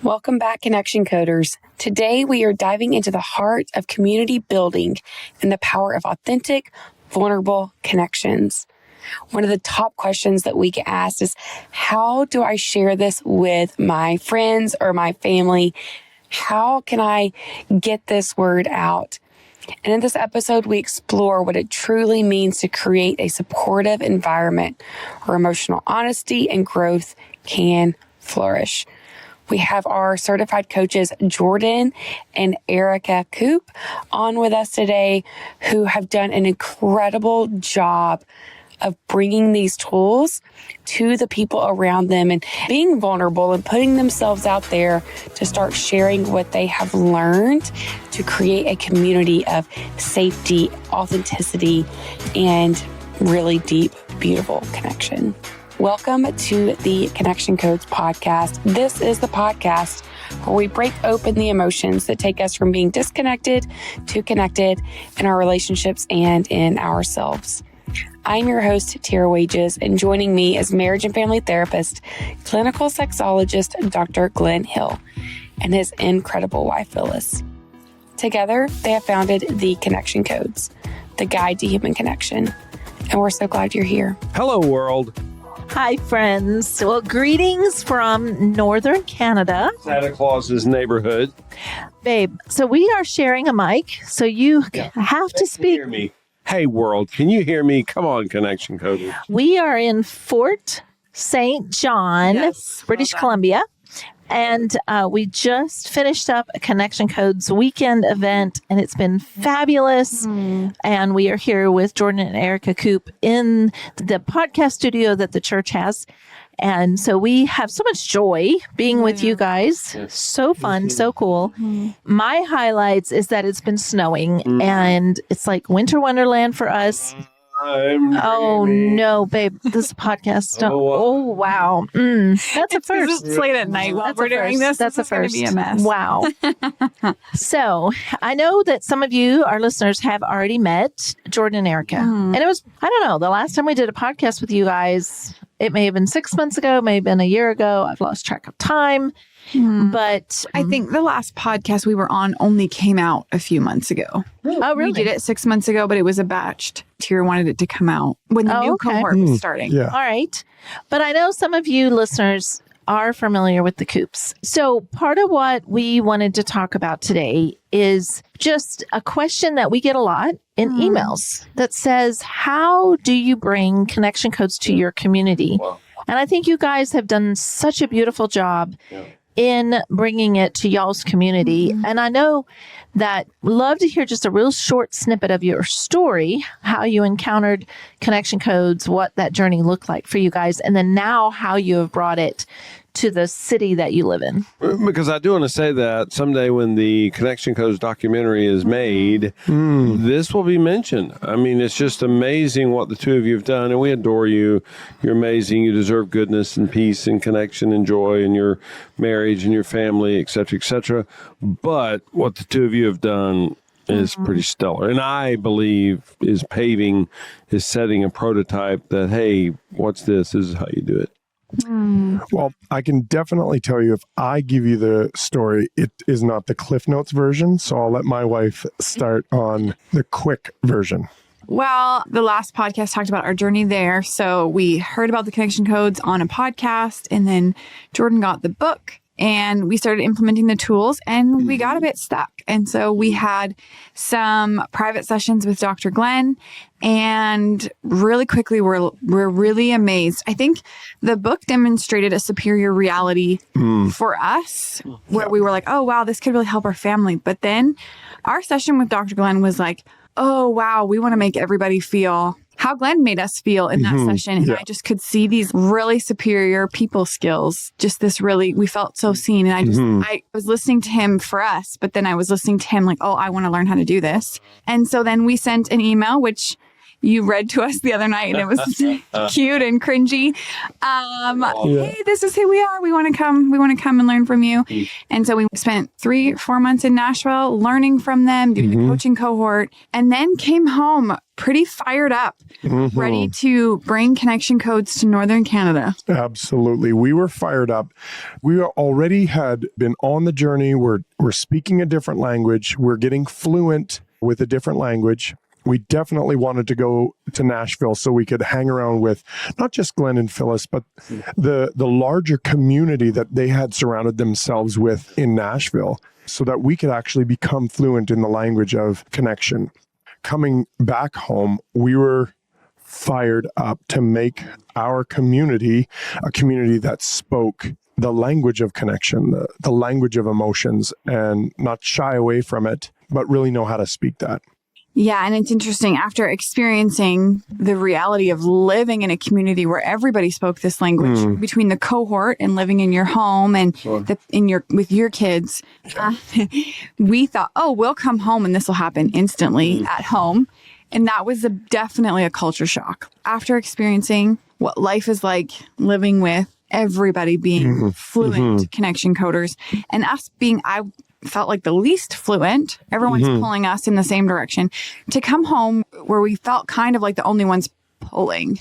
Welcome back, Connection Coders. Today, we are diving into the heart of community building and the power of authentic, vulnerable connections. One of the top questions that we get asked is, how do I share this with my friends or my family? How can I get this word out? And in this episode, we explore what it truly means to create a supportive environment where emotional honesty and growth can flourish. We have our certified coaches, Jordan and Erika Koop, on with us today, who have done an incredible job of bringing these tools to the people around them and being vulnerable and putting themselves out there to start sharing what they have learned to create a community of safety, authenticity, and really deep, beautiful connection. Welcome to the Connection Codes podcast. This is the podcast where we break open the emotions that take us from being disconnected to connected in our relationships and in ourselves. I'm your host, Tara Wages, and joining me is marriage and family therapist, clinical sexologist, Dr. Glenn Hill, and his incredible wife, Phyllis. Together, they have founded the Connection Codes, the guide to human connection. And we're so glad you're here. Hello, world. Hi, friends. Well, greetings from Northern Canada. Santa Claus's neighborhood. Babe, so we are sharing a mic, so you have to speak. Hear me. Hey, world, can you hear me? Come on, Connection Code. We are in Fort St. John, British Columbia. And we just finished up a Connection Codes weekend event, and it's been fabulous. And we are here with Jordan and Erika Koop in the podcast studio that the church has. And so we have so much joy being with you guys. Yes. So fun, so cool. My highlights is that it's been snowing, and it's like winter wonderland for us. Oh no, babe! This podcast. Oh wow, that's a first. It's late at night while we're doing this. That's a first. Be a mess. Wow. So I know that some of you, our listeners, have already met Jordan and Erika, and it was, I don't know, the last time we did a podcast with you guys, it may have been 6 months ago, may have been a year ago. I've lost track of time. But I think the last podcast we were on only came out a few months ago. Oh, really? We did it 6 months ago, but it was a batched. Tira wanted it to come out when the new cohort was starting. Yeah. All right. But I know some of you listeners are familiar with the Koops. So part of what we wanted to talk about today is just a question that we get a lot in emails that says, how do you bring connection codes to your community? Wow. And I think you guys have done such a beautiful job in bringing it to y'all's community. And I know that love to hear just a real short snippet of your story, how you encountered connection codes, what that journey looked like for you guys, and then now how you have brought it to the city that you live in. Because I do want to say that someday when the Connection Codes documentary is made, this will be mentioned. I mean, it's just amazing what the two of you have done, and we adore you. You're amazing. You deserve goodness and peace and connection and joy in your marriage and your family, et cetera, et cetera. But what the two of you have done is pretty stellar. And I believe is setting a prototype that, hey, what's this? This is how you do it. Well, I can definitely tell you if I give you the story, it is not the Cliff Notes version. So I'll let my wife start on the quick version. Well, the last podcast talked about our journey there. So we heard about the connection codes on a podcast, and then Jordan got the book. And we started implementing the tools, and we got a bit stuck. And so we had some private sessions with Dr. Glenn, and really quickly we're really amazed. I think the book demonstrated a superior reality for us, where we were like, oh, wow, this could really help our family. But then our session with Dr. Glenn was like, oh, wow, we want to make everybody feel how Glenn made us feel in that session. And I just could see these really superior people skills. Just this really, we felt so seen. And I was listening to him for us, but then I was listening to him like, oh, I want to learn how to do this. And so then we sent an email, which you read to us the other night, and it was cute and cringy. Hey, this is who we are. We want to come. We want to come and learn from you. And so we spent 3-4 months in Nashville learning from them, doing the coaching cohort, and then came home pretty fired up, ready to bring connection codes to Northern Canada. Absolutely. We were fired up. We already had been on the journey. We're speaking a different language. We're getting fluent with a different language. We definitely wanted to go to Nashville so we could hang around with not just Glenn and Phyllis, but the larger community that they had surrounded themselves with in Nashville, so that we could actually become fluent in the language of connection. Coming back home, we were fired up to make our community a community that spoke the language of connection, the language of emotions, and not shy away from it, but really know how to speak that. Yeah, and it's interesting, after experiencing the reality of living in a community where everybody spoke this language, between the cohort and living in your home and with your kids, we thought, oh, we'll come home and this will happen instantly at home. And that was definitely a culture shock. After experiencing what life is like living with everybody being fluent connection coders, and us being, I felt like the least fluent, everyone's pulling us in the same direction, to come home where we felt kind of like the only ones pulling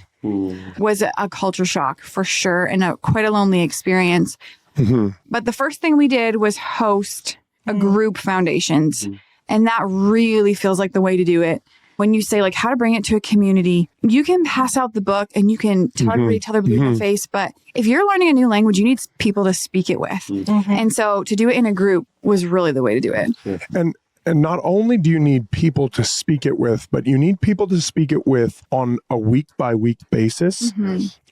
was a culture shock for sure, and quite a lonely experience. But the first thing we did was host a group foundations. And that really feels like the way to do it. When you say like how to bring it to a community, you can pass out the book and you can tell everybody, tell their beautiful face. But if you're learning a new language, you need people to speak it with. And so to do it in a group was really the way to do it. And not only do you need people to speak it with, but you need people to speak it with on a week-by-week basis.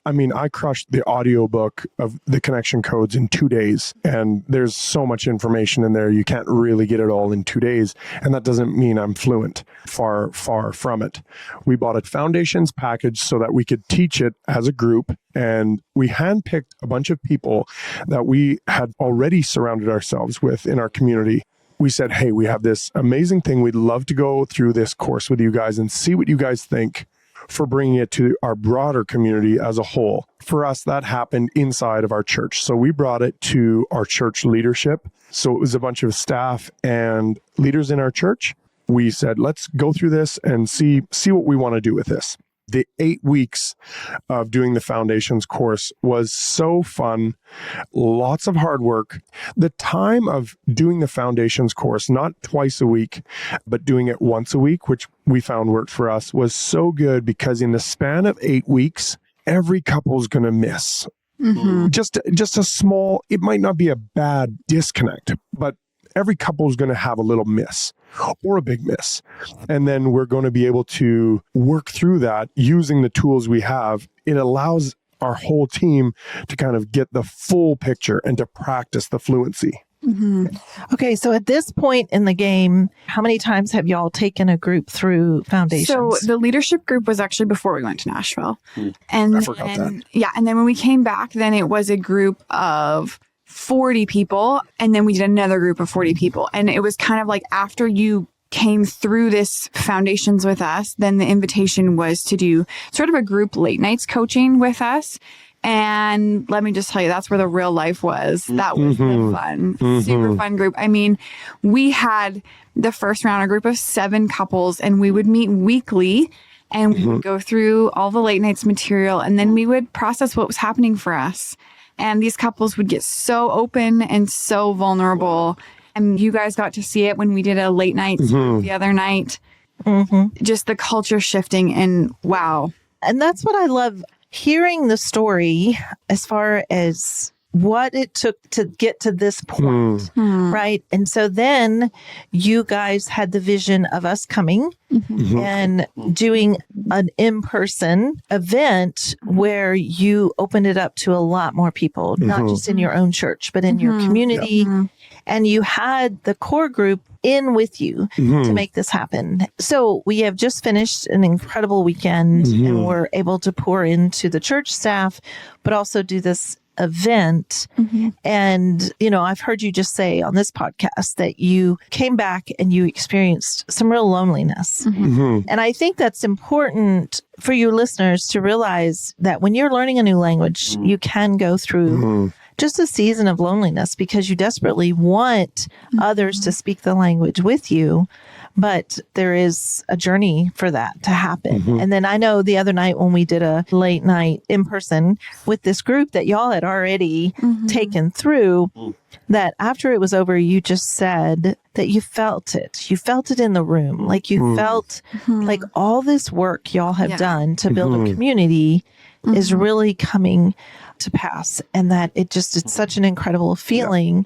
I mean, I crushed the audiobook of the connection codes in 2 days, and there's so much information in there. You can't really get it all in 2 days. And that doesn't mean I'm fluent. Far, far from it. We bought a foundations package so that we could teach it as a group. And we handpicked a bunch of people that we had already surrounded ourselves with in our community. We said, hey, we have this amazing thing. We'd love to go through this course with you guys and see what you guys think for bringing it to our broader community as a whole. For us, that happened inside of our church. So we brought it to our church leadership. So it was a bunch of staff and leaders in our church. We said, let's go through this and see what we want to do with this. The 8 weeks of doing the foundations course was so fun, lots of hard work. The time of doing the foundations course, not twice a week, but doing it once a week, which we found worked for us, was so good because in the span of 8 weeks, every couple's going to miss. Just a small, it might not be a bad disconnect, but every couple is going to have a little miss or a big miss. And then we're going to be able to work through that using the tools we have. It allows our whole team to kind of get the full picture and to practice the fluency. Okay, so at this point in the game, how many times have y'all taken a group through foundations? So the leadership group was actually before we went to Nashville. And I forgot that. Yeah, and then when we came back, then it was a group of 40 people, and then we did another group of 40 people. And it was kind of like after you came through this foundations with us, then the invitation was to do sort of a group late nights coaching with us. And let me just tell you, that's where the real life was. That was the fun, super fun group. I mean, we had the first round, a group of 7 couples, and we would meet weekly and we would go through all the late nights material, and then we would process what was happening for us. And these couples would get so open and so vulnerable. And you guys got to see it when we did a late night the other night. Just the culture shifting, and wow. And that's what I love, hearing the story as far as what it took to get to this point, right? And so then you guys had the vision of us coming and doing an in-person event where you opened it up to a lot more people, not just in your own church, but in your community. And you had the core group in with you to make this happen. So we have just finished an incredible weekend and we're able to pour into the church staff, but also do this event. And, I've heard you just say on this podcast that you came back and you experienced some real loneliness. And I think that's important for your listeners to realize that when you're learning a new language, you can go through just a season of loneliness because you desperately want others to speak the language with you. But there is a journey for that to happen. And then I know the other night when we did a late night in person with this group that y'all had already taken through, that after it was over, you just said that you felt it. You felt it in the room. Like you felt like all this work y'all have done to build a community is really coming to pass, and that it's such an incredible feeling.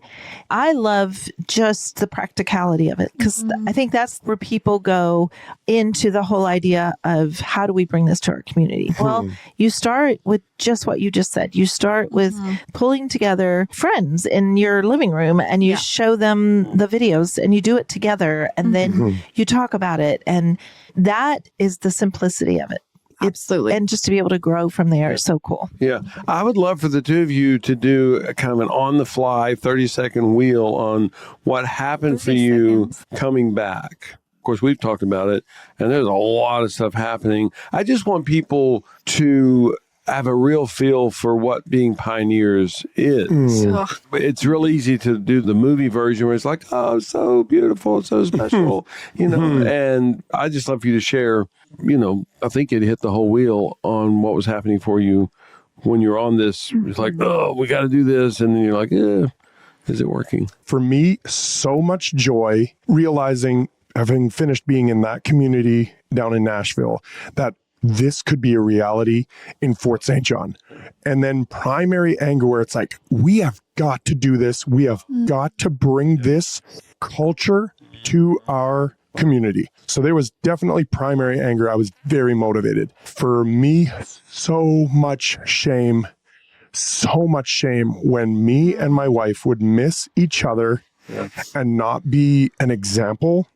I love just the practicality of it because I think that's where people go into the whole idea of how do we bring this to our community? Well, you start with just what you just said. You start with pulling together friends in your living room and you show them the videos and you do it together and then you talk about it, and that is the simplicity of it. Absolutely. And just to be able to grow from there is so cool. Yeah. I would love for the two of you to do a kind of an on-the-fly 30-second wheel on what happened for you coming back. Of course, we've talked about it, and there's a lot of stuff happening. I just want people to have a real feel for what being pioneers is. It's real easy to do the movie version where it's like, oh, so beautiful, so special, and I just love for you to share, I think it hit the whole wheel on what was happening for you when you're on this. It's like, oh, we got to do this. And then you're like, is it working? For me, so much joy realizing, having finished being in that community down in Nashville, that this could be a reality in Fort St. John. And then primary anger where it's like, we have got to do this. We have got to bring this culture to our community. So there was definitely primary anger. I was very motivated. For me, so much shame when me and my wife would miss each other and not be an example.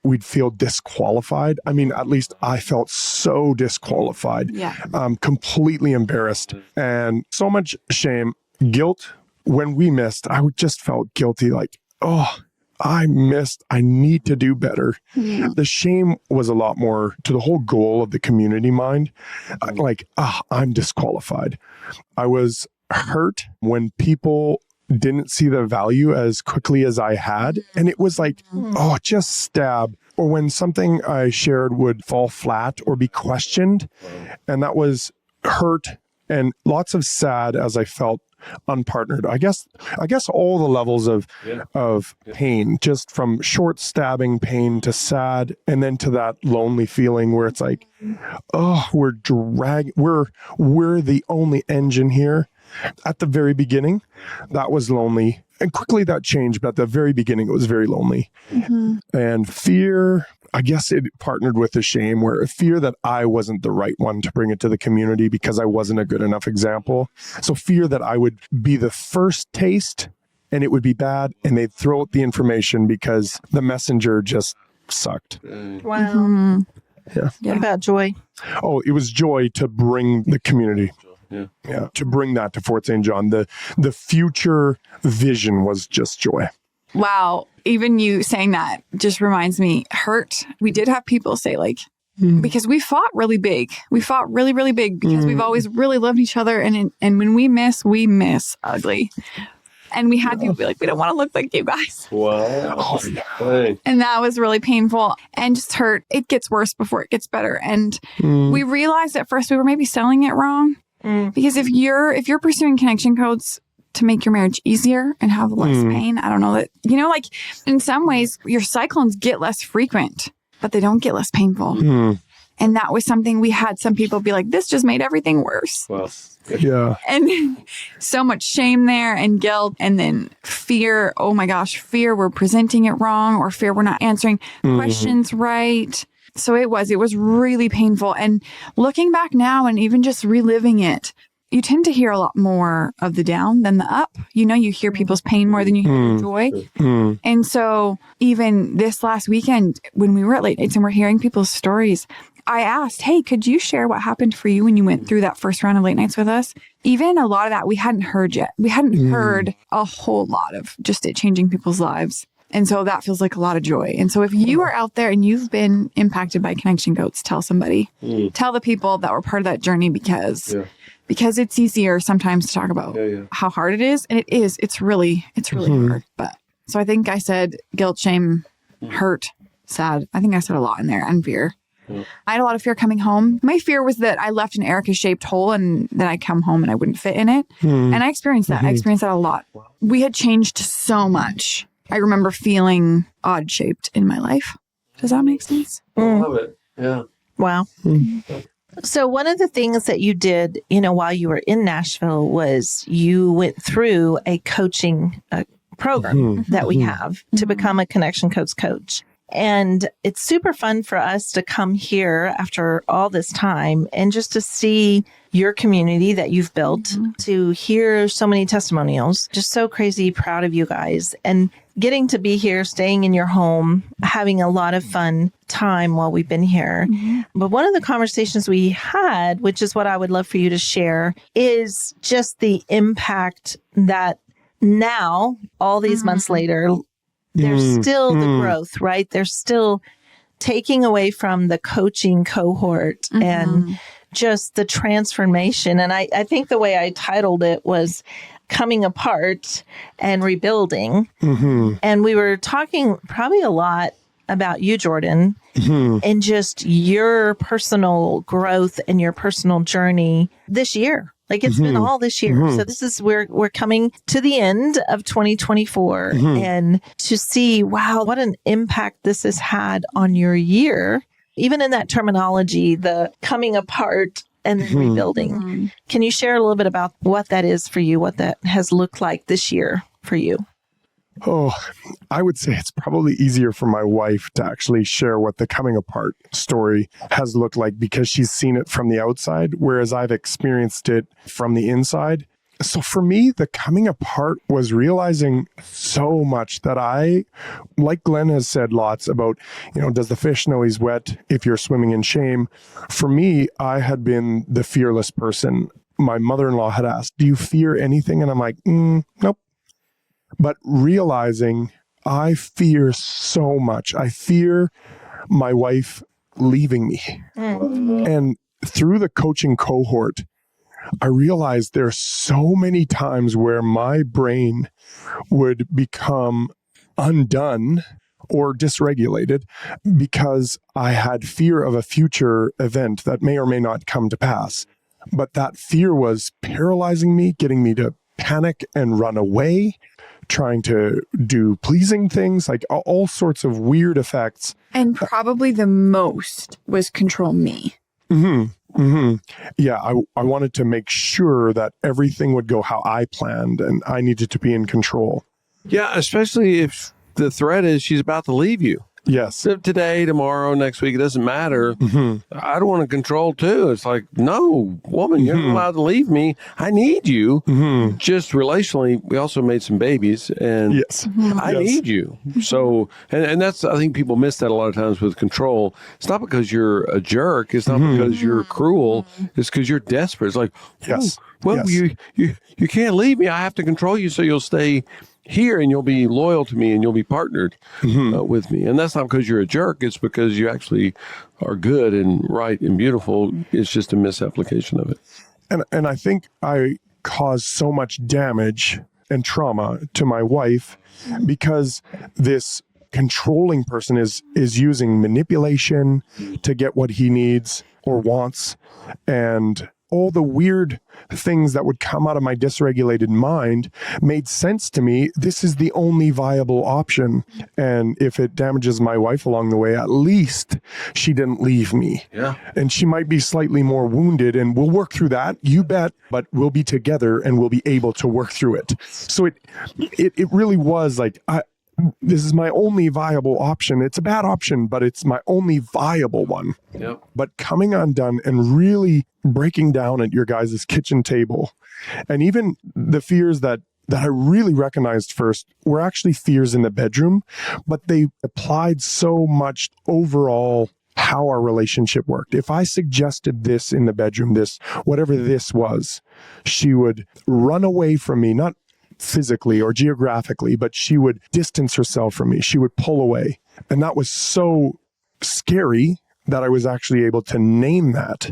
We'd feel disqualified. I mean, at least I felt so disqualified, completely embarrassed, and so much shame, guilt. When we missed, I just felt guilty, like, oh, I missed. I need to do better. The shame was a lot more to the whole goal of the community mind. Like, I'm disqualified. I was hurt when people didn't see the value as quickly as I had. And it was like, just stab. Or when something I shared would fall flat or be questioned. And that was hurt and lots of sad as I felt unpartnered. I guess all the levels of pain, just from short stabbing pain to sad, and then to that lonely feeling where it's like, oh, we're the only engine here. At the very beginning, that was lonely. And quickly that changed, but at the very beginning, it was very lonely. And fear, I guess it partnered with the shame, where fear that I wasn't the right one to bring it to the community because I wasn't a good enough example. So fear that I would be the first taste and it would be bad and they'd throw out the information because the messenger just sucked. Wow. What about joy? Oh, it was joy to bring the community. To bring that to Fort St. John. The future vision was just joy. Wow. Even you saying that just reminds me, hurt. We did have people say like, because we fought really big. We fought really, really big because we've always really loved each other. And when we miss ugly. And we had people be like, we don't want to look like you guys. Wow. And that was really painful and just hurt. It gets worse before it gets better. And we realized at first we were maybe selling it wrong. Because if you're pursuing connection codes to make your marriage easier and have less pain, I don't know that, like in some ways your cyclones get less frequent, but they don't get less painful. And that was something we had some people be like, this just made everything worse. Well, and so much shame there and guilt, and then fear. Oh my gosh, fear we're presenting it wrong, or fear we're not answering questions right. So it was really painful. And looking back now and even just reliving it, you tend to hear a lot more of the down than the up. You hear people's pain more than you hear their joy. And so even this last weekend, when we were at late nights and we're hearing people's stories, I asked, hey, could you share what happened for you when you went through that first round of late nights with us? Even a lot of that we hadn't heard yet. We hadn't heard a whole lot of just it changing people's lives. And so that feels like a lot of joy. And so if you are out there and you've been impacted by connection codes, tell somebody. Tell the people that were part of that journey because it's easier sometimes to talk about how hard it is. And it is. It's really hard. But so I think I said guilt, shame, hurt, sad. I think I said a lot in there, and fear. I had a lot of fear coming home. My fear was that I left an Erika-shaped hole and then I'd come home and I wouldn't fit in it. And I experienced that. I experienced that a lot. We had changed so much. I remember feeling odd-shaped in my life. Does that make sense? I love it. Yeah. Wow. So one of the things that you did, while you were in Nashville was you went through a coaching program that we have to become a Connection Codes coach. And it's super fun for us to come here after all this time and just to see your community that you've built, to hear so many testimonials. Just so crazy proud of you guys. And getting to be here, staying in your home, having a lot of fun time while we've been here. But one of the conversations we had, which is what I would love for you to share, is just the impact that now, all these months later, there's still the growth, right? There's still taking away from the coaching cohort and just the transformation. And I think the way I titled it was Coming Apart and Rebuilding. And we were talking probably a lot about you, Jordan, and just your personal growth and your personal journey this year. Like it's been all this year. So this is we're coming to the end of 2024 and to see, wow, what an impact this has had on your year. Even in that terminology, the coming apart and then rebuilding. Can you share a little bit about what that is for you, what that has looked like this year for you? Oh, I would say it's probably easier for my wife to actually share what the coming apart story has looked like because she's seen it from the outside, whereas I've experienced it from the inside. So for me, the coming apart was realizing so much that like Glenn has said lots about, does the fish know he's wet if you're swimming in shame? For me, I had been the fearless person. My mother-in-law had asked, do you fear anything? And I'm like, nope. But realizing I fear so much. I fear my wife leaving me. And through the coaching cohort, I realized there's so many times where my brain would become undone or dysregulated because I had fear of a future event that may or may not come to pass. But that fear was paralyzing me, getting me to panic and run away, trying to do pleasing things, like all sorts of weird effects. And probably the most was control me. Yeah, I wanted to make sure that everything would go how I planned and I needed to be in control. Yeah, especially if the threat is she's about to leave you. Yes. So today, tomorrow, next week, it doesn't matter. I don't want to control too. It's like, no, woman, you're not allowed to leave me. I need you. Just relationally, we also made some babies and yes. I need you. So, and that's, I think people miss that a lot of times with control. It's not because you're a jerk. It's not because you're cruel. It's because you're desperate. It's like, yes. Well, yes. You can't leave me. I have to control you so you'll stay here and you'll be loyal to me and you'll be partnered with me. And that's not because you're a jerk. It's because you actually are good and right and beautiful. It's just a misapplication of it. And I think I caused so much damage and trauma to my wife because this controlling person is using manipulation to get what he needs or wants, and all the weird things that would come out of my dysregulated mind made sense to me. This is the only viable option. And if it damages my wife along the way, at least she didn't leave me. Yeah. And she might be slightly more wounded, and we'll work through that, you bet, but we'll be together and we'll be able to work through it. So it really was like, this is my only viable option. It's a bad option, but it's my only viable one. Yep. But coming undone and really breaking down at your guys' kitchen table, and even the fears that I really recognized first were actually fears in the bedroom, but they applied so much overall how our relationship worked. If I suggested this in the bedroom, this, whatever this was, she would run away from me, not physically or geographically, but she would distance herself from me. She would pull away. And that was so scary that I was actually able to name that.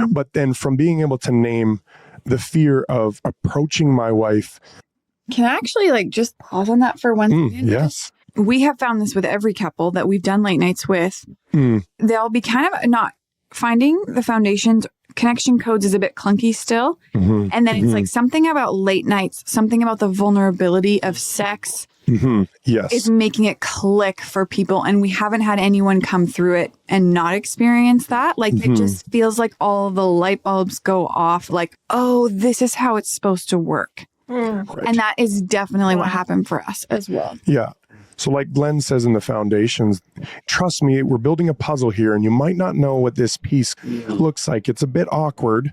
But then from being able to name the fear of approaching my wife. Can I actually just pause on that for 1 second? Yes. We have found this with every couple that we've done late nights with. They'll be kind of not finding the foundations. Connection codes is a bit clunky still. And then it's something about late nights, something about the vulnerability of sex Yes. is making it click for people. And we haven't had anyone come through it and not experience that. It just feels like all the light bulbs go off. Oh, this is how it's supposed to work. Right. And that is definitely what happened for us as well. Yeah. So like Glenn says in the foundations, trust me, we're building a puzzle here and you might not know what this piece looks like. It's a bit awkward,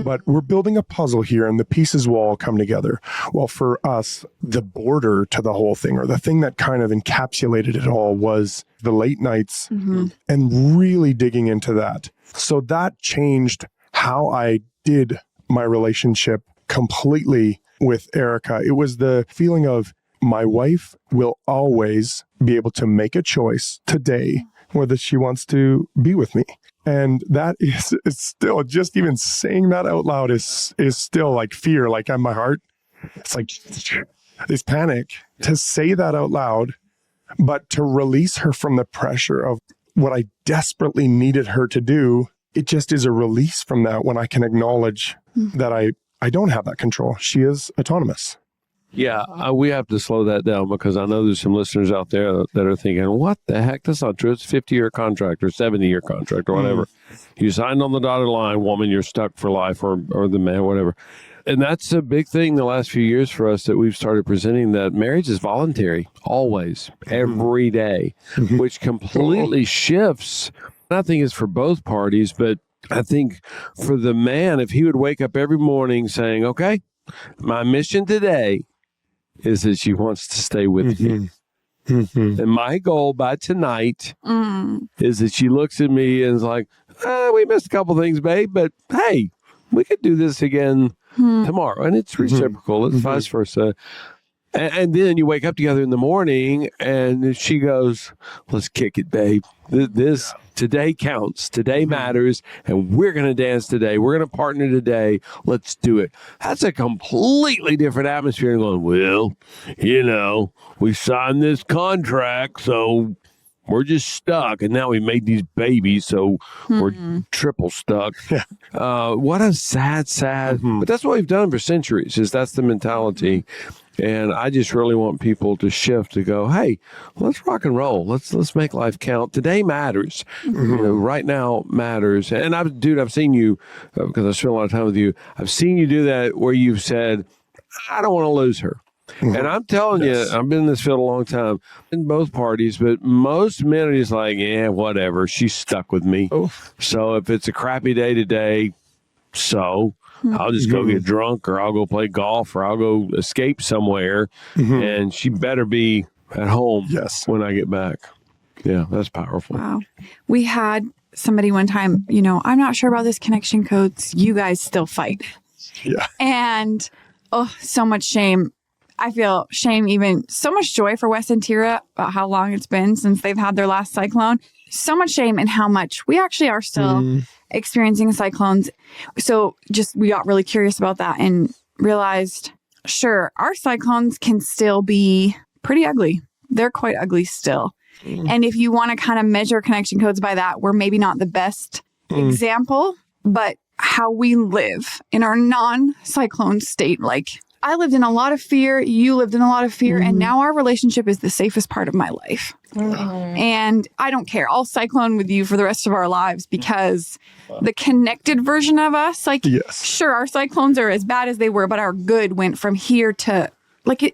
but we're building a puzzle here and the pieces will all come together. Well, for us, the border to the whole thing, or the thing that kind of encapsulated it all, was the late nights and really digging into that. So that changed how I did my relationship completely with Erika. It was the feeling of, my wife will always be able to make a choice today whether she wants to be with me. And that is still, just even saying that out loud is still like fear, like in my heart. It's like this panic to say that out loud, but to release her from the pressure of what I desperately needed her to do. It just is a release from that when I can acknowledge that I don't have that control. She is autonomous. Yeah, we have to slow that down because I know there's some listeners out there that are thinking, what the heck? That's not true. It's a 50-year contract or 70-year contract or whatever. You signed on the dotted line, woman, you're stuck for life, or the man, whatever. And that's a big thing the last few years for us that we've started presenting, that marriage is voluntary, always, every day, which completely shifts. I think it's for both parties, but I think for the man, if he would wake up every morning saying, okay, my mission today is that she wants to stay with me. And my goal by tonight is that she looks at me and is like, we missed a couple things, babe, but hey, we could do this again tomorrow. And it's reciprocal. It's vice versa. And then you wake up together in the morning and she goes, let's kick it, babe. This today counts. Today matters. And we're going to dance today. We're going to partner today. Let's do it. That's a completely different atmosphere. And going, well, we signed this contract, so we're just stuck. And now we made these babies, so we're triple stuck. What a sad, but that's what we've done for centuries, is that's the mentality. And I just really want people to shift to go, hey, let's rock and roll. Let's make life count. Today matters. Right now matters. And I've seen you, because I spent a lot of time with you, I've seen you do that where you've said, I don't want to lose her. And I'm telling you, I've been in this field a long time, in both parties, but most men are just like, yeah, whatever. She's stuck with me. So if it's a crappy day today, I'll just go get drunk, or I'll go play golf, or I'll go escape somewhere, and she better be at home when I get back. Yeah, that's powerful. Wow. We had somebody one time, I'm not sure about this connection codes. You guys still fight. Yeah. And, so much shame. I feel shame, even so much joy for Wes and Tira about how long it's been since they've had their last cyclone. So much shame in how much we actually are still experiencing cyclones. So we got really curious about that and realized, sure, our cyclones can still be pretty ugly. They're quite ugly still. And if you want to kind of measure connection codes by that, we're maybe not the best example, but how we live in our non-cyclone state. I lived in a lot of fear. You lived in a lot of fear. And now our relationship is the safest part of my life. And I don't care. I'll cyclone with you for the rest of our lives, because the connected version of us, sure, our cyclones are as bad as they were, but our good went from here to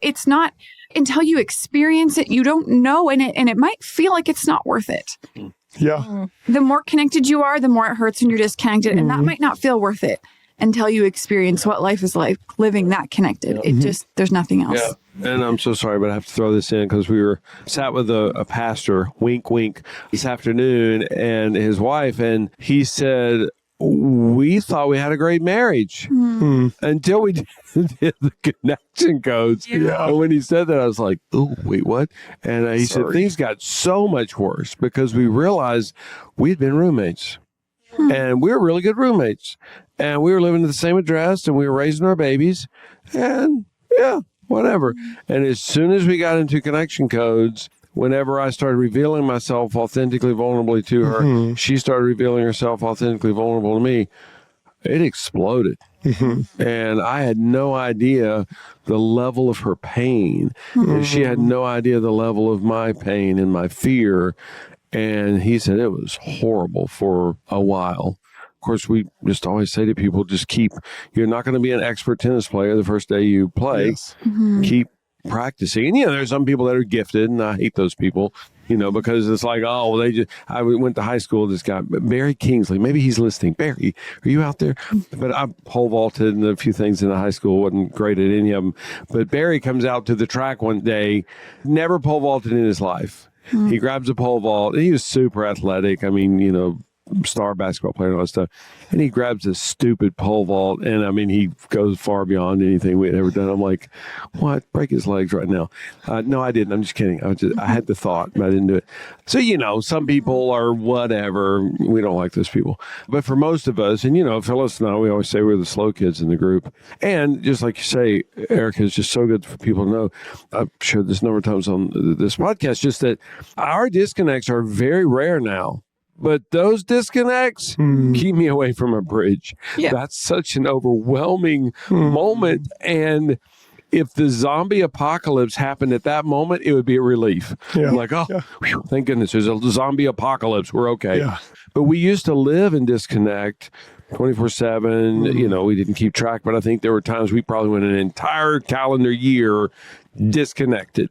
it's not until you experience it, you don't know. And it might feel like it's not worth it. Yeah. The more connected you are, the more it hurts when you're disconnected. And that might not feel worth it. until you experience what life is like living that connected. It just, there's nothing else. Yeah. And I'm so sorry, but I have to throw this in because we sat with a pastor, wink, wink, this afternoon, and his wife, and he said, we thought we had a great marriage until we did the connection codes. Yeah. And when he said that, I was like, oh, wait, what? And he said, things got so much worse because we realized we'd been roommates. And we were really good roommates. And we were living at the same address and we were raising our babies. And yeah, whatever. And as soon as we got into connection codes, whenever I started revealing myself authentically, vulnerably to her, she started revealing herself authentically, vulnerable to me. It exploded. And I had no idea the level of her pain. And she had no idea the level of my pain and my fear. And he said it was horrible for a while. Of course, we just always say to people, you're not going to be an expert tennis player the first day you play. Yes. Keep practicing. And, there's some people that are gifted, and I hate those people, because it's like, oh, well, I went to high school with this guy, Barry Kingsley. Maybe he's listening. Barry, are you out there? But I pole vaulted and a few things in the high school. Wasn't great at any of them. But Barry comes out to the track one day, never pole vaulted in his life. He grabs a pole vault. He was super athletic. I mean, star basketball player and all that stuff. And he grabs this stupid pole vault. And I mean, he goes far beyond anything we had ever done. I'm like, what? Break his legs right now. No, I didn't. I'm just kidding. I had the thought, but I didn't do it. So, some people are whatever. We don't like those people. But for most of us, and, Phyllis and I, we always say we're the slow kids in the group. And just like you say, Erika, is just so good for people to know. I've shared this a number of times on this podcast, just that our disconnects are very rare now. But those disconnects keep me away from a bridge. Yeah. That's such an overwhelming moment. And if the zombie apocalypse happened at that moment, it would be a relief. Yeah. I'm like, whew, thank goodness there's a zombie apocalypse. We're okay. Yeah. But we used to live in disconnect 24/7. We didn't keep track, but I think there were times we probably went an entire calendar year disconnected.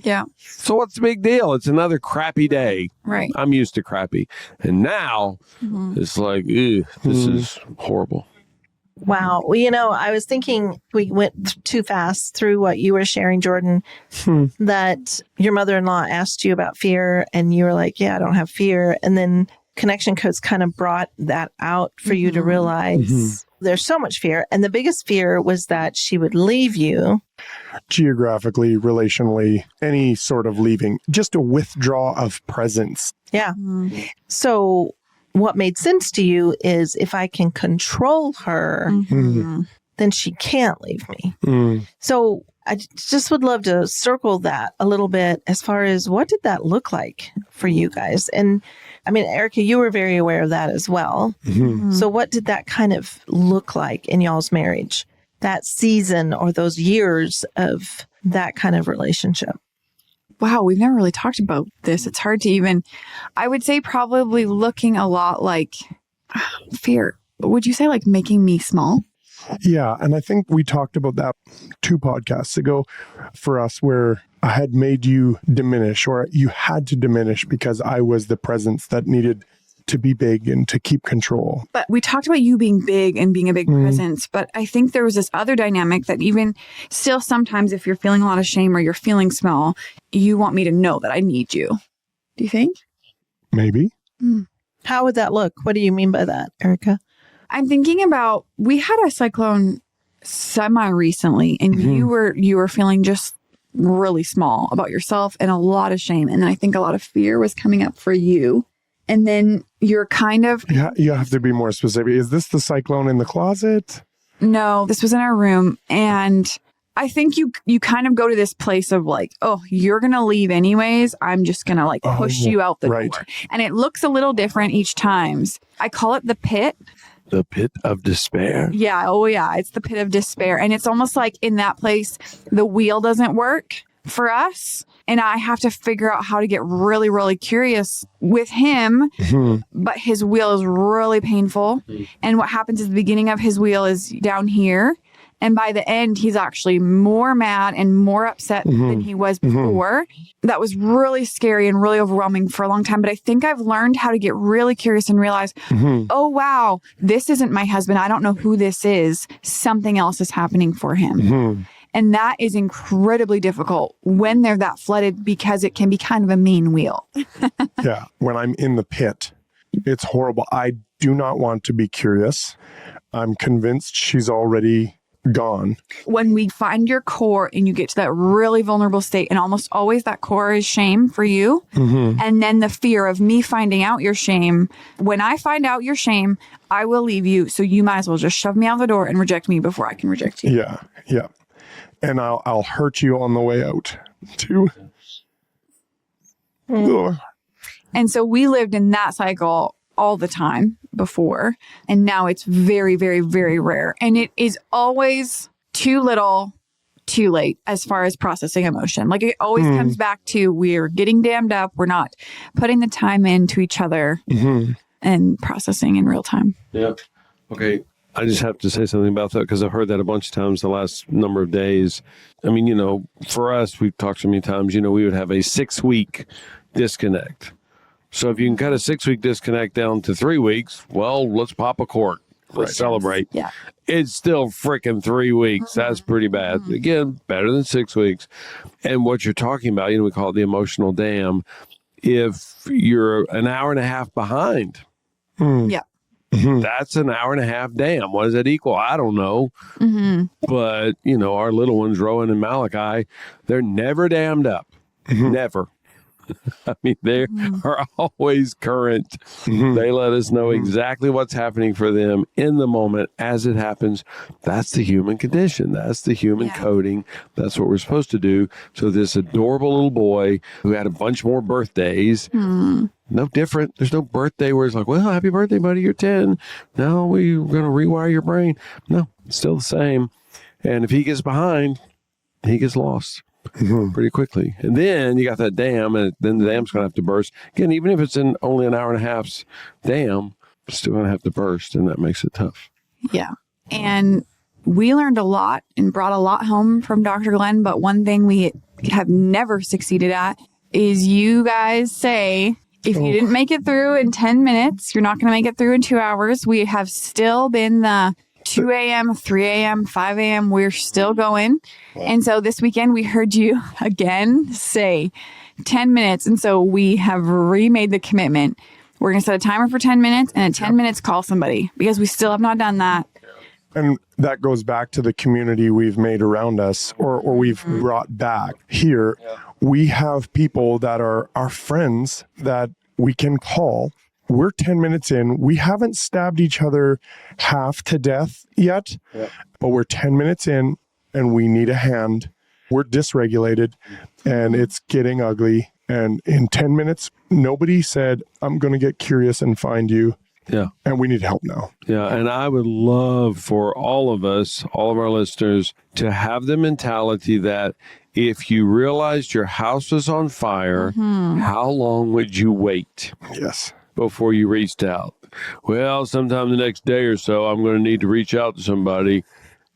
Yeah. So what's the big deal? It's another crappy day. Right. I'm used to crappy. And now it's like, this is horrible. Wow. Well, I was thinking we went too fast through what you were sharing, Jordan, that your mother-in-law asked you about fear and you were like, yeah, I don't have fear. And then connection codes kind of brought that out for you to realize there's so much fear. And the biggest fear was that she would leave you. Geographically, relationally, any sort of leaving, just a withdrawal of presence. Yeah. So what made sense to you is if I can control her, then she can't leave me. So I just would love to circle that a little bit as far as what did that look like for you guys? And I mean, Erika, you were very aware of that as well. So what did that kind of look like in y'all's marriage? That season or those years of that kind of relationship? Wow, we've never really talked about this. It's hard to even, I would say probably looking a lot like fear. Would you say like making me small? Yeah. And I think we talked about that 2 podcasts ago for us where I had made you diminish or you had to diminish because I was the presence that needed to be big and to keep control. But we talked about you being big and being a big presence. But I think there was this other dynamic that even still sometimes if you're feeling a lot of shame or you're feeling small, you want me to know that I need you. Do you think? Maybe. How would that look? What do you mean by that, Erika? I'm thinking about, we had a cyclone semi-recently and you were feeling just really small about yourself and a lot of shame. And then I think a lot of fear was coming up for you. And then you're kind of... Yeah, you have to be more specific. Is this the cyclone in the closet? No, this was in our room. And I think you kind of go to this place of like, oh, you're going to leave anyways. I'm just going to like push you out the door. And it looks a little different each time. I call it the pit. The pit of despair. Yeah. Oh, yeah. It's the pit of despair. And it's almost like in that place, the wheel doesn't work for us. And I have to figure out how to get really, really curious with him. But his wheel is really painful. And what happens is the beginning of his wheel is down here. And by the end, he's actually more mad and more upset than he was before. That was really scary and really overwhelming for a long time. But I think I've learned how to get really curious and realize, oh, wow, this isn't my husband. I don't know who this is. Something else is happening for him. And that is incredibly difficult when they're that flooded because it can be kind of a mean wheel. Yeah. When I'm in the pit, it's horrible. I do not want to be curious. I'm convinced she's already gone. When we find your core and you get to that really vulnerable state, and almost always that core is shame for you. And then the fear of me finding out your shame. When I find out your shame, I will leave you. So you might as well just shove me out the door and reject me before I can reject you. Yeah. Yeah. And I'll hurt you on the way out too. Ugh. And so we lived in that cycle all the time before. And now it's very, very, very rare. And it is always too little, too late as far as processing emotion. Like it always comes back to we're getting dammed up. We're not putting the time into each other and processing in real time. Yeah. Okay. I just have to say something about that because I've heard that a bunch of times the last number of days. I mean, you know, for us, we've talked so many times, you know, we would have a 6-week disconnect. So if you can cut a 6-week disconnect down to 3 weeks, well, let's pop a cork. Let's celebrate. Yeah. It's still freaking 3 weeks. That's pretty bad. Again, better than 6 weeks. And what you're talking about, you know, we call it the emotional dam. If you're an hour and a half behind. Yeah. That's an hour and a half dam. What does that equal? I don't know. But, you know, our little ones, Rowan and Malachi, they're never dammed up. Never. I mean, they are always current. They let us know exactly what's happening for them in the moment as it happens. That's the human condition. That's the human coding. That's what we're supposed to do. So this adorable little boy who had a bunch more birthdays, no different. There's no birthday where it's like, well, happy birthday, buddy, you're 10. No, we're going to rewire your brain. No, it's still the same. And if he gets behind, he gets lost. Pretty quickly. And then you got that dam, and then the dam's going to have to burst. Again, even if it's in only an hour and a half's dam, it's still going to have to burst, and that makes it tough. Yeah. And we learned a lot and brought a lot home from Dr. Glenn, but one thing we have never succeeded at is you guys say, if you didn't make it through in 10 minutes, you're not going to make it through in 2 hours. We have still been the 2 a.m., 3 a.m., 5 a.m. We're still going. And so this weekend we heard you again say 10 minutes. And so we have remade the commitment. We're going to set a timer for 10 minutes and at 10 minutes call somebody because we still have not done that. And that goes back to the community we've made around us or we've brought back here. We have people that are our friends that we can call. We're 10 minutes in. We haven't stabbed each other half to death yet, but we're 10 minutes in and we need a hand. We're dysregulated and it's getting ugly. And in 10 minutes, nobody said, I'm going to get curious and find you. Yeah. And we need help now. Yeah. And I would love for all of us, all of our listeners, to have the mentality that if you realized your house was on fire, how long would you wait? Yes. Before you reached out? Well, sometime the next day or so, I'm going to need to reach out to somebody.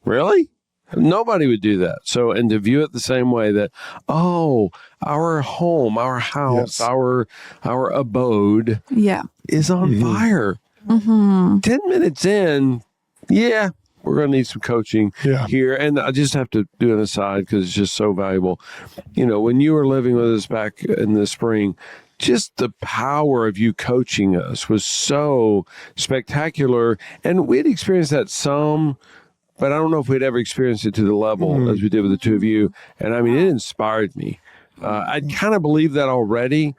Really? Nobody would do that. So, and to view it the same way that, oh, our home, our house, our abode is on fire. 10 minutes in, we're going to need some coaching here. And I just have to do an aside because it's just so valuable. You know, when you were living with us back in the spring, just the power of you coaching us was so spectacular. And we'd experienced that some, but I don't know if we'd ever experienced it to the level as we did with the two of you. And I mean, it inspired me. I'd kind of believed that already,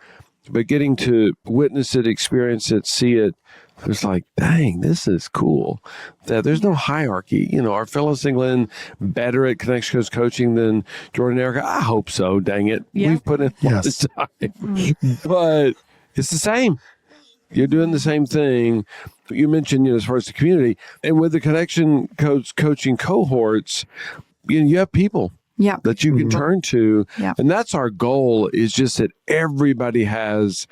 but getting to witness it, experience it, see it, it was like, dang, this is cool. That there's no hierarchy. You know, are Phyllis and Glenn better at Connection Codes coaching than Jordan and Erika? I hope so, dang it. We've put in all the time. But it's the same. You're doing the same thing. You mentioned, you know, as far as the community. And with the Connection Codes coaching cohorts, you know, you have people. Yeah. that you can turn to. Yeah. And that's our goal, is just that everybody has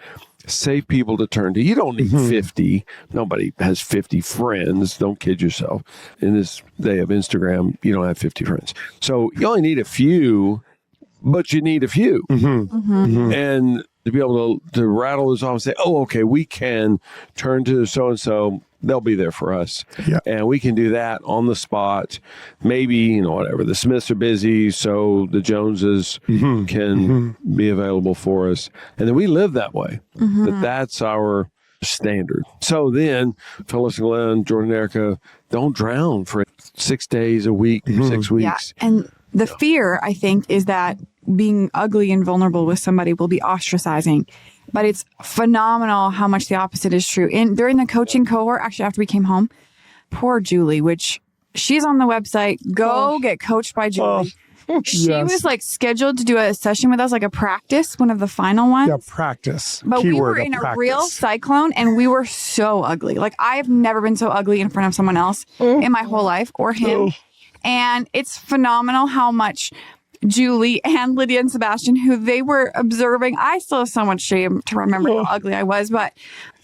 safe people to turn to. You don't need 50. Nobody has 50 friends. Don't kid yourself. In this day of Instagram, you don't have 50 friends. So you only need a few, but you need a few. And to be able to rattle those off and say, oh, okay, we can turn to so-and-so. They'll be there for us. Yeah. And we can do that on the spot. Maybe, whatever. The Smiths are busy, so the Joneses can be available for us. And then we live that way. That's our standard. So then, Phyllis and Glenn, Jordan and Erika, don't drown for 6 days a week, 6 weeks. Yeah. And the fear, I think, is that being ugly and vulnerable with somebody will be ostracizing. But it's phenomenal how much the opposite is true. And during the coaching cohort, actually, after we came home, poor Julie, which she's on the website, go get coached by Julie. She was like scheduled to do a session with us, like a practice, one of the final ones. Yeah, practice. But Keyword, we were in a real cyclone and we were so ugly. Like, I have never been so ugly in front of someone else in my whole life, or him. And it's phenomenal how much Julie and Lydia and Sebastian, who they were observing. I still have so much shame to remember how ugly I was, but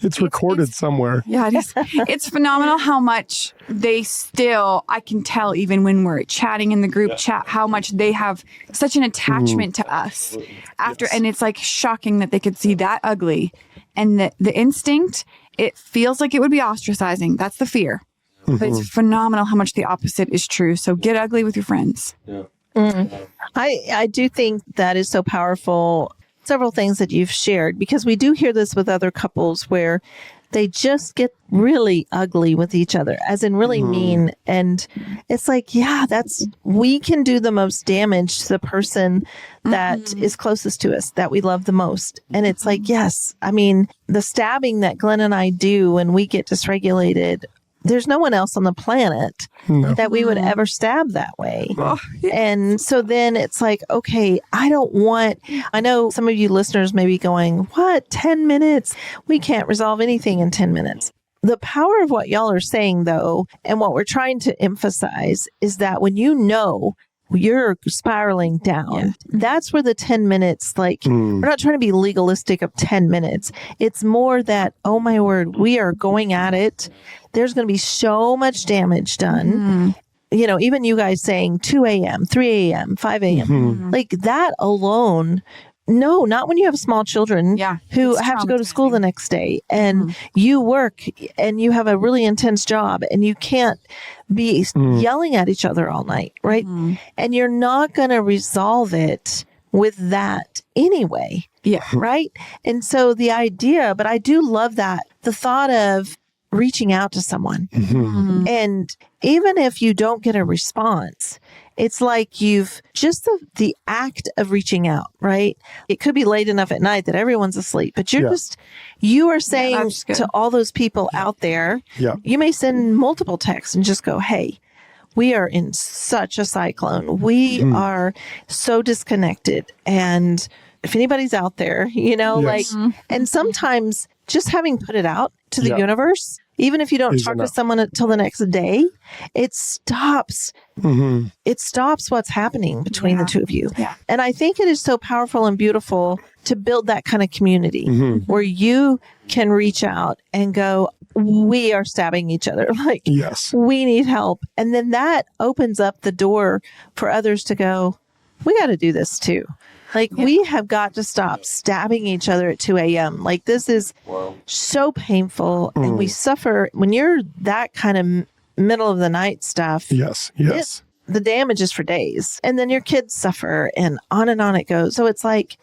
It's recorded somewhere. yeah, it is. It's phenomenal how much they still, I can tell even when we're chatting in the group chat, how much they have such an attachment to us after. And it's like shocking that they could see that ugly. And the instinct, it feels like it would be ostracizing. That's the fear. But it's phenomenal how much the opposite is true. So get ugly with your friends. I do think that is so powerful. Several things that you've shared, because we do hear this with other couples where they just get really ugly with each other, as in really mean. And it's like, yeah, we can do the most damage to the person that is closest to us, that we love the most. And it's like, yes, I mean, the stabbing that Glenn and I do when we get dysregulated, there's no one else on the planet that we would ever stab that way. And so then it's like, okay, I know some of you listeners may be going, what, 10 minutes? We can't resolve anything in 10 minutes. The power of what y'all are saying, though, and what we're trying to emphasize is that when you're spiraling down, that's where the 10 minutes, like, we're not trying to be legalistic of 10 minutes. It's more that, oh my word, we are going at it. There's going to be so much damage done. Even you guys saying 2 a.m., 3 a.m., 5 a.m., like that alone. No, not when you have small children who have to go to school the next day and you work and you have a really intense job and you can't be yelling at each other all night, right? And you're not going to resolve it with that anyway. Yeah. Right? And so the idea, but I do love that, the thought of reaching out to someone. And even if you don't get a response, it's like you've just the act of reaching out, right? It could be late enough at night that everyone's asleep, but you are saying to all those people out there, you may send multiple texts and just go, hey, we are in such a cyclone. We are so disconnected. And if anybody's out there, and sometimes just having put it out to the universe, even if you don't talk to someone until the next day, it stops. It stops what's happening between the two of you. And I think it is so powerful and beautiful to build that kind of community where you can reach out and go, we are stabbing each other. Like, we need help. And then that opens up the door for others to go, we got to do this too. Like, we have got to stop stabbing each other at 2 a.m. Like, this is so painful. And we suffer when you're that kind of middle of the night stuff. The damage is for days. And then your kids suffer and on it goes. So it's like,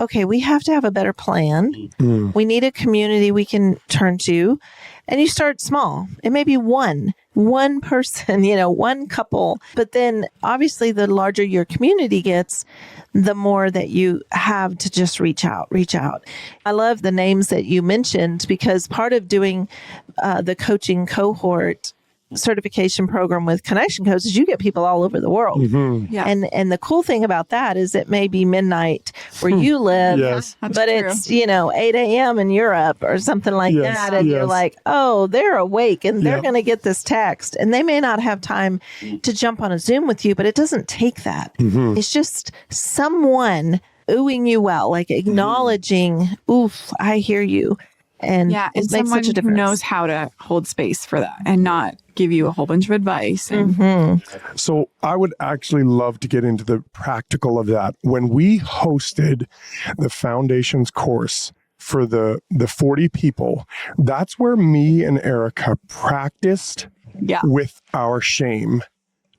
okay, we have to have a better plan. We need a community we can turn to. And you start small. It may be one person, one couple. But then obviously the larger your community gets, the more that you have to just reach out. I love the names that you mentioned, because part of doing the coaching cohort certification program with connection codes is you get people all over the world. Yeah. And the cool thing about that is it may be midnight where you live, Yes. That's but true. it's, 8 a.m. in Europe or something like Yes, that. And you're yes. like, oh, they're awake and they're Yeah. going to get this text. And they may not have time to jump on a Zoom with you, but it doesn't take that. It's just someone oohing you well, like acknowledging, oof, I hear you. And Yeah, it and makes someone such a who difference. knows how to hold space for that and not give you a whole bunch of advice. And So I would actually love to get into the practical of that. When we hosted the foundations course for the 40 people, that's where me and Erika practiced yeah. with our shame.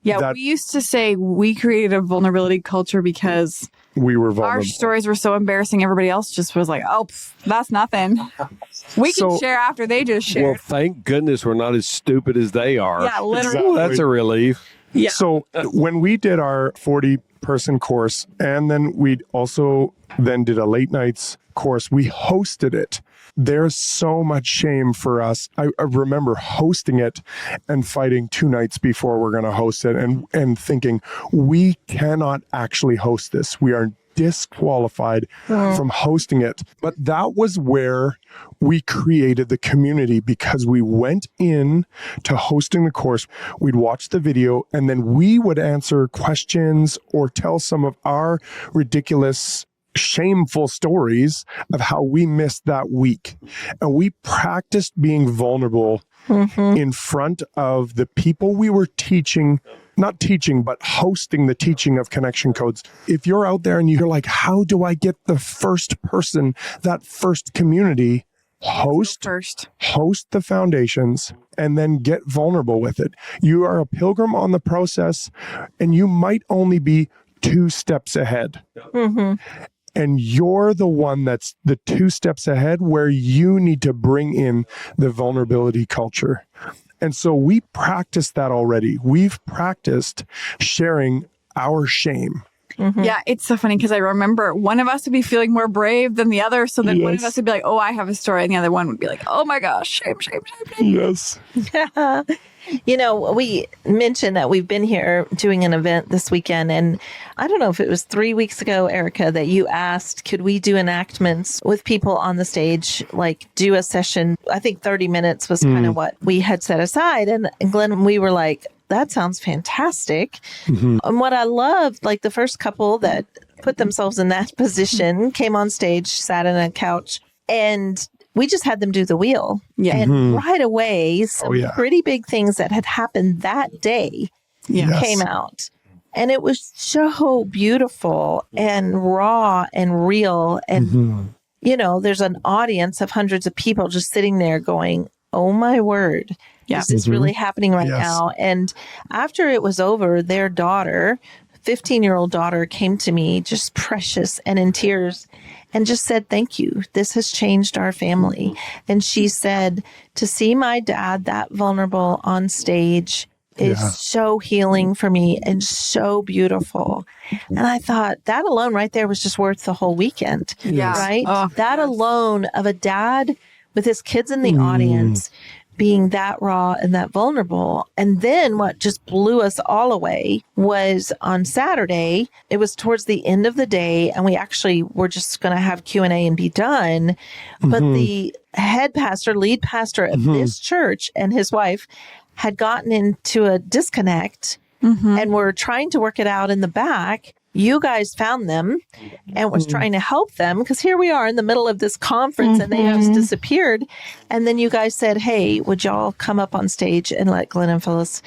Yeah, that- we used to say we created a vulnerability culture because We were our vulnerable. stories were so embarrassing. Everybody else just was like, oh, that's nothing. We can So- share after they just shared. Well, thank goodness we're not as stupid as they are. Yeah, literally. Exactly. That's a relief. Yeah. So when we did our 40-person course, and then we also then did a late nights course, we hosted it. There's so much shame for us. I remember hosting it and fighting 2 nights before we're going to host it and thinking, we cannot actually host this. We are disqualified from hosting it. But that was where we created the community, because we went in to hosting the course. We'd watch the video and then we would answer questions or tell some of our ridiculous, shameful stories of how we missed that week. And we practiced being vulnerable in front of the people we were teaching, not teaching, but hosting the teaching of connection codes. If you're out there and you're like, how do I get the first person, that first community? Host the foundations and then get vulnerable with it. You are a pilgrim on the process and you might only be 2 steps ahead. And you're the one that's the 2 steps ahead where you need to bring in the vulnerability culture. And so we practiced that already. We've practiced sharing our shame. Yeah, it's so funny because I remember one of us would be feeling more brave than the other. So then one of Yes. us would be like, oh, I have a story. And the other one would be like, oh my gosh, shame, shame, shame, shame. Yes. We mentioned that we've been here doing an event this weekend, and I don't know if it was 3 weeks ago, Erika, that you asked, could we do enactments with people on the stage, like do a session? I think 30 minutes was kind of what we had set aside. And Glenn, we were like, that sounds fantastic. And what I loved, like the first couple that put themselves in that position came on stage, sat in a couch, and we just had them do the wheel. Yeah. And right away, some yeah. pretty big things that had happened that day Yes. came out. And it was so beautiful and raw and real. And, there's an audience of hundreds of people just sitting there going, oh my word. Yeah. Is this really happening right Yes. now? And after it was over, their daughter, 15-year-old daughter, came to me just precious and in tears and just said, thank you. This has changed our family. And she said, to see my dad that vulnerable on stage is Yeah. so healing for me and so beautiful. And I thought that alone right there was just worth the whole weekend. Yeah. Right? Oh, that yes. alone of a dad with his kids in the audience being that raw and that vulnerable. And then what just blew us all away was on Saturday, it was towards the end of the day, and we actually were just going to have Q&A and be done. But the head pastor, lead pastor of this church and his wife had gotten into a disconnect and were trying to work it out in the back. You guys found them and was trying to help them, because here we are in the middle of this conference and they just disappeared. And then you guys said, hey, would y'all come up on stage and let Glenn and Phyllis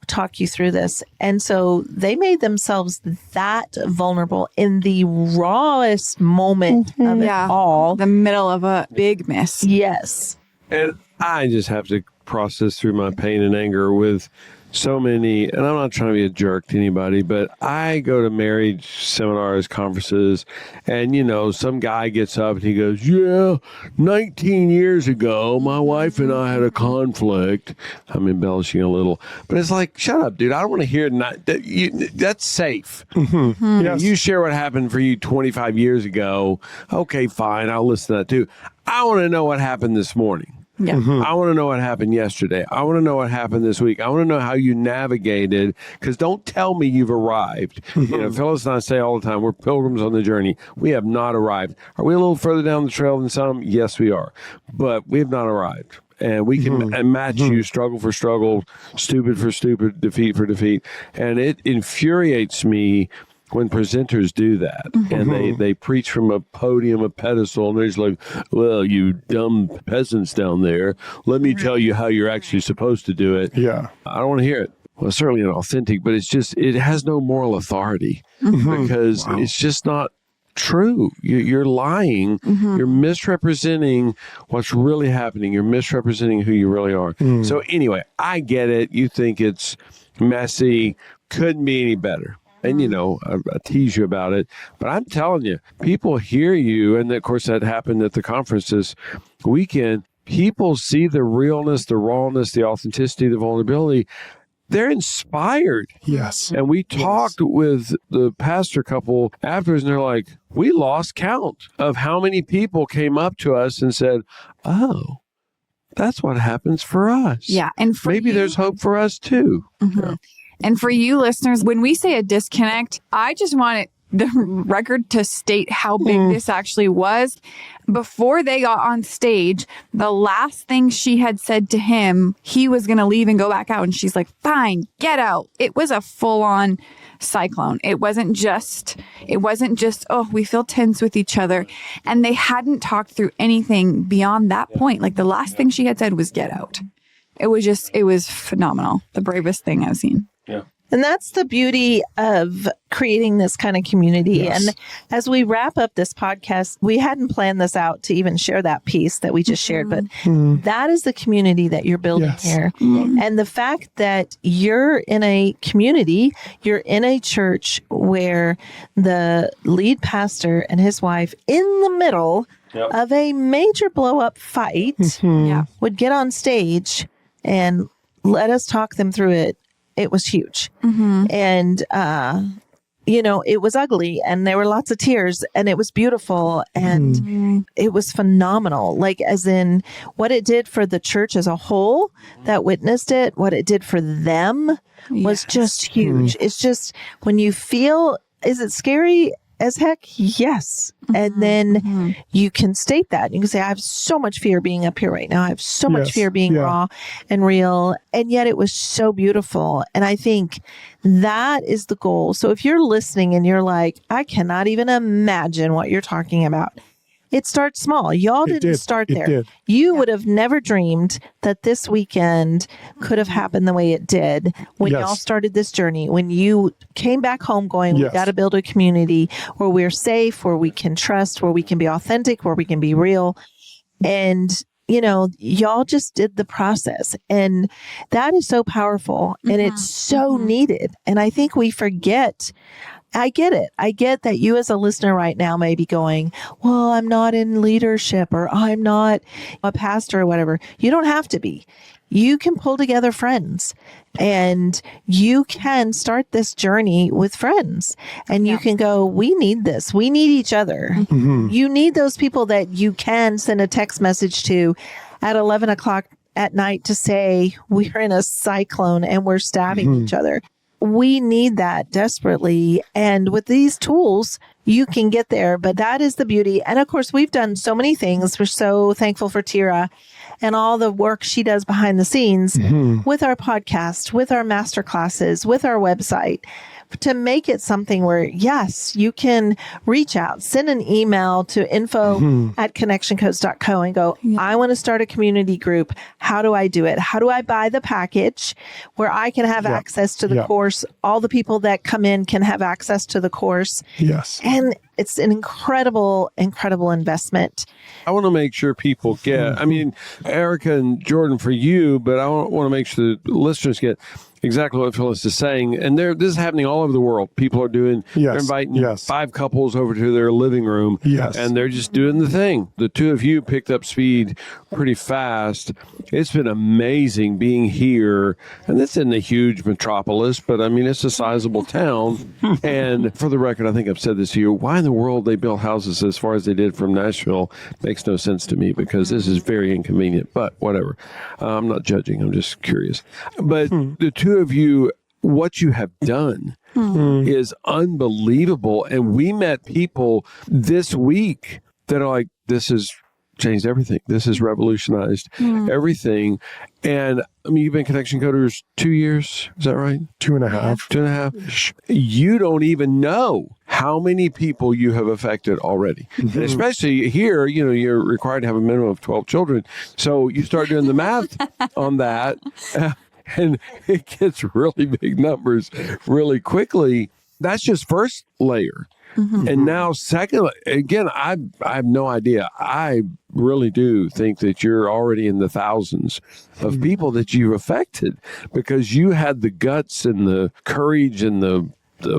talk you through this? And so they made themselves that vulnerable in the rawest moment of it all. The middle of a big mess. Yes. And I just have to process through my pain and anger with so many, and I'm not trying to be a jerk to anybody, but I go to marriage seminars, conferences, and some guy gets up and he goes, 19 years ago, my wife and I had a conflict. I'm embellishing a little, but it's like, shut up, dude. I don't want to hear that's safe. Yes. You share what happened for you 25 years ago. Okay, fine. I'll listen to that too. I want to know what happened this morning. Yeah. I want to know what happened yesterday. I want to know what happened this week. I want to know how you navigated, because don't tell me you've arrived. Phyllis and I say all the time, we're pilgrims on the journey. We have not arrived. Are we a little further down the trail than some? Yes, we are. But we have not arrived. And we can match you struggle for struggle, stupid for stupid, defeat for defeat. And it infuriates me when presenters do that, and they preach from a podium, a pedestal, and they're just like, well, you dumb peasants down there, let me tell you how you're actually supposed to do it. Yeah. I don't want to hear it. Well, it's certainly not authentic, but it's just, it has no moral authority because it's just not true. You're lying. You're misrepresenting what's really happening. You're misrepresenting who you really are. So anyway, I get it. You think it's messy. Couldn't be any better. And, I tease you about it. But I'm telling you, people hear you. And, of course, that happened at the conference this weekend. People see the realness, the rawness, the authenticity, the vulnerability. They're inspired. Yes. And we talked with the pastor couple afterwards, and they're like, we lost count of how many people came up to us and said, oh, that's what happens for us. Yeah. And maybe there's hope for us, too. Yeah. And for you listeners, when we say a disconnect, I just want the record to state how big this actually was. Before they got on stage, the last thing she had said to him, he was going to leave and go back out. And she's like, fine, get out. It was a full on cyclone. It wasn't just, oh, we feel tense with each other. And they hadn't talked through anything beyond that point. Like the last thing she had said was get out. It was phenomenal. The bravest thing I've seen. Yeah. And that's the beauty of creating this kind of community. Yes. And as we wrap up this podcast, we hadn't planned this out to even share that piece that we just shared, but that is the community that you're building here. And the fact that you're in a community, you're in a church where the lead pastor and his wife in the middle of a major blow up fight would get on stage and let us talk them through it. It was huge. And, it was ugly and there were lots of tears and it was beautiful and it was phenomenal. Like as in what it did for the church as a whole that witnessed it, what it did for them was just huge. It's just when you feel, is it scary as heck? Yes. And then you can state that. You can say, I have so much fear being up here right now. I have so much fear being raw and real. And yet it was so beautiful. And I think that is the goal. So if you're listening and you're like, I cannot even imagine what you're talking about. It starts small. Y'all didn't start there. You would have never dreamed that this weekend could have happened the way it did when y'all started this journey, when you came back home going, we got to build a community where we're safe, where we can trust, where we can be authentic, where we can be real. And, y'all just did the process. And that is so powerful and it's so needed. And I think we forget. I get it. I get that you as a listener right now may be going, well, I'm not in leadership or I'm not a pastor or whatever. You don't have to be. You can pull together friends and you can start this journey with friends and you can go, we need this. We need each other. You need those people that you can send a text message to at 11 o'clock at night to say, we're in a cyclone and we're stabbing each other. We need that desperately. And with these tools, you can get there. But that is the beauty. And of course, we've done so many things. We're so thankful for Tira and all the work she does behind the scenes with our podcast, with our master classes, with our website, to make it something where, yes, you can reach out, send an email to info@connectioncodes.co and go, I want to start a community group. How do I do it? How do I buy the package where I can have access to the course? All the people that come in can have access to the course. Yes. And it's an incredible, incredible investment. I want to make sure people get, Erika and Jordan for you, but I want to make sure the listeners get, exactly what Phyllis is saying. And this is happening all over the world. People are they're inviting 5 couples over to their living room. Yes. And they're just doing the thing. The two of you picked up speed pretty fast. It's been amazing being here. And it's in a huge metropolis, but I mean, it's a sizable town. And for the record, I think I've said this to you. Why in the world they built houses as far as they did from Nashville makes no sense to me, because this is very inconvenient, but whatever. I'm not judging. I'm just curious. But the two of you, what you have done is unbelievable. And we met people this week that are like, this has changed everything. This has revolutionized everything. And I mean, you've been Connection Coders 2 years. Is that right? 2.5. 2.5. You don't even know how many people you have affected already. And especially here, you're required to have a minimum of 12 children. So you start doing the math on that. And it gets really big numbers really quickly. That's just first layer. And now second, again, I have no idea. I really do think that you're already in the thousands of people that you've affected, because you had the guts and the courage and the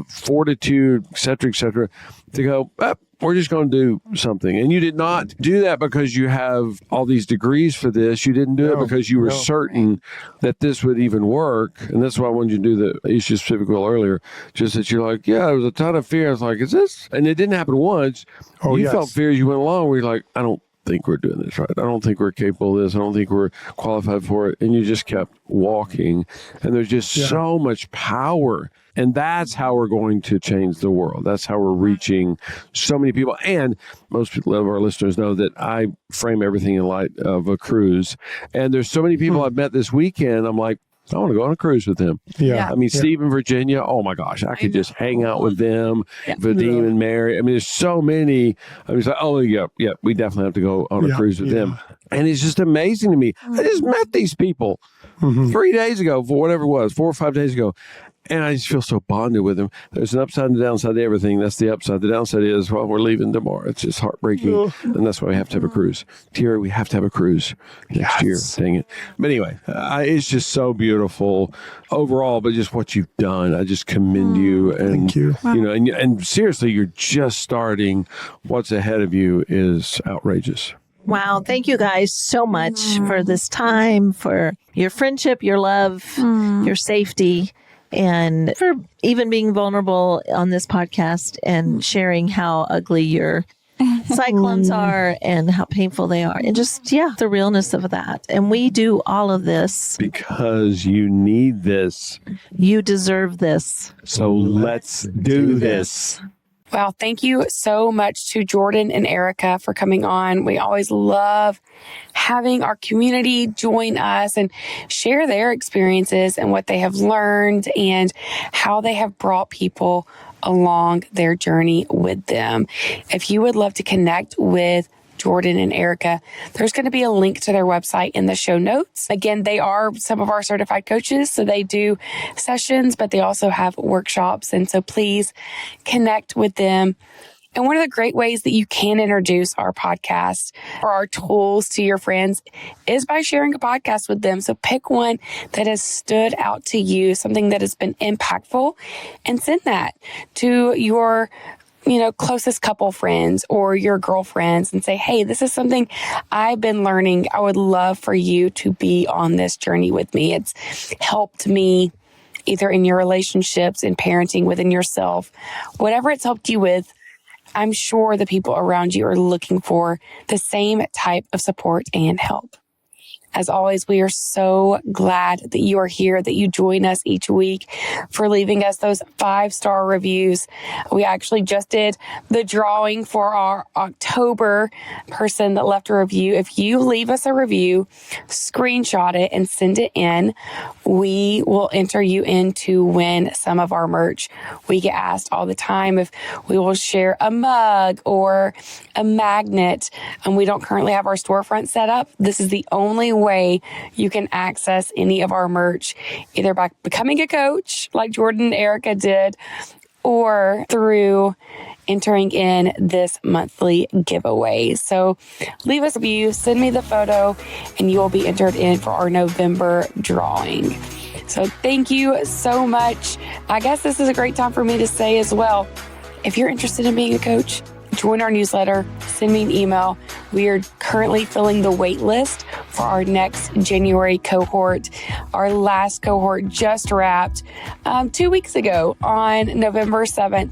fortitude, et cetera, to go, we're just going to do something. And you did not do that because you have all these degrees for this. You didn't do it because you were certain that this would even work. And that's why I wanted you to do the issue specific well earlier. Just that you're like, there was a ton of fear. I was like, is this? And it didn't happen once. You felt fear as you went along where you're like, I don't think we're doing this right. I don't think we're capable of this. I don't think we're qualified for it. And you just kept walking. And there's just so much power. And that's how we're going to change the world. That's how we're reaching so many people. And most people of our listeners know that I frame everything in light of a cruise. And there's so many people I've met this weekend. I'm like, I want to go on a cruise with them. I mean, Steve in Virginia, oh my gosh, I could just hang out with them, Vadim and Mary. I mean, there's so many. I mean, it's like, we definitely have to go on a cruise with them. And it's just amazing to me. I just met these people 3 days ago, for whatever it was, 4 or 5 days ago. And I just feel so bonded with them. There's an upside and downside to everything. That's the upside. The downside is, we're leaving tomorrow. It's just heartbreaking. And that's why we have to have a cruise. Tira, we have to have a cruise next year. Dang it. But anyway, it's just so beautiful overall, but just what you've done. I just commend you. And, Thank you. And seriously, you're just starting. What's ahead of you is outrageous. Wow. Thank you guys so much for this time, for your friendship, your love, your safety, and for even being vulnerable on this podcast and sharing how ugly your cyclones are and how painful they are. And just, the realness of that. And we do all of this because you need this. You deserve this. So let's do this. Well, thank you so much to Jordan and Erika for coming on. We always love having our community join us and share their experiences and what they have learned and how they have brought people along their journey with them. If you would love to connect with Jordan and Erika, there's going to be a link to their website in the show notes. Again, they are some of our certified coaches, so they do sessions, but they also have workshops. And so please connect with them. And one of the great ways that you can introduce our podcast or our tools to your friends is by sharing a podcast with them. So pick one that has stood out to you, something that has been impactful, and send that to your closest couple friends or your girlfriends and say, hey, this is something I've been learning. I would love for you to be on this journey with me. It's helped me either in your relationships, in parenting, within yourself, whatever it's helped you with. I'm sure the people around you are looking for the same type of support and help. As always, we are so glad that you are here, that you join us each week, for leaving us those 5-star reviews. We actually just did the drawing for our October person that left a review. If you leave us a review, screenshot it and send it in, we will enter you in to win some of our merch. We get asked all the time if we will share a mug or a magnet, and we don't currently have our storefront set up. This is the only way you can access any of our merch, either by becoming a coach like Jordan and Erika did, or through entering in this monthly giveaway. So leave us a review, send me the photo, and you will be entered in for our November drawing. So thank you so much. I guess this is a great time for me to say as well, if you're interested in being a coach, join our newsletter, send me an email. We are currently filling the wait list for our next January cohort. Our last cohort just wrapped 2 weeks ago on November 7th.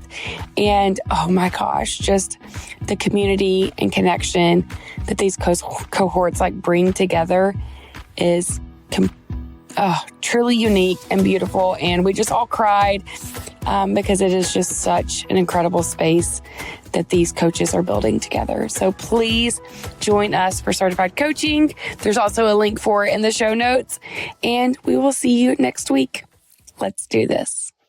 And oh my gosh, just the community and connection that these cohorts bring together is truly unique and beautiful. And we just all cried because it is just such an incredible space that these coaches are building together. So please join us for certified coaching. There's also a link for it in the show notes, and we will see you next week. Let's do this.